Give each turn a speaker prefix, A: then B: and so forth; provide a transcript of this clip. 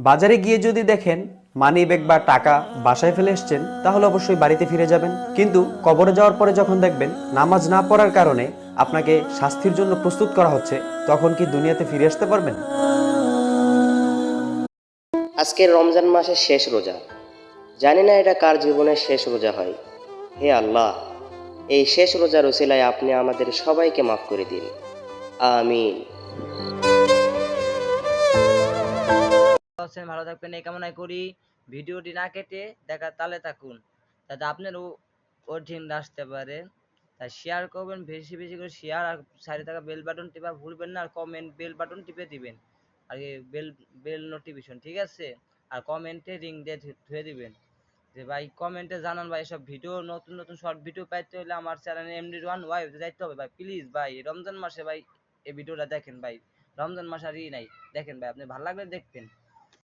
A: বাজারে গিয়ে যদি দেখেন মানি ব্যাগ বা টাকা বাসায় ফেলে এসেছেন, তাহলে অবশ্যই বাড়িতে ফিরে যাবেন। কিন্তু কবরে যাওয়ার পরে যখন দেখবেন নামাজ না পড়ার কারণে আপনাকে শাস্তির জন্য প্রস্তুত করা হচ্ছে, তখন কি দুনিয়াতে ফিরে আসতে পারবেন?
B: আজকের রমজান মাসের শেষ রোজা। জানি না এটা কার জীবনের শেষ রোজা হয়। হে আল্লাহ, এই শেষ রোজার উসিলায় আপনি আমাদের সবাইকে মাফ করে দিন। আমিন।
C: আছেন, ভালো থাকবেন এই কামনাই করি। ভিডিওটি না কেটে দেখার তালে থাকুন, যাতে আপনারও অরিজিন আসতে পারে। তাই শেয়ার করবেন, বেশি বেশি করে শেয়ার, আর সাইডে থাকা বেল বাটন টিপা ভুলবেন না, আর কমেন্ট বেল বাটন টিপে দিবেন, আর বেল বেল নোটিফিকেশন, ঠিক আছে? আর কমেন্টে রিং দিয়ে ধুয়ে দিবেন যে ভাই, কমেন্টে জানান ভাই, এসব ভিডিও নতুন নতুন শর্ট ভিডিও পাইতে হলে আমার চ্যানেলে MD1 ওয়াই যাইতে হবে ভাই। প্লিজ ভাই, রমজান মাসে ভাই এই ভিডিওটা দেখেন ভাই, রমজান মাস আর নাই, দেখেন ভাই, আপনি ভালো লাগলে দেখবেন।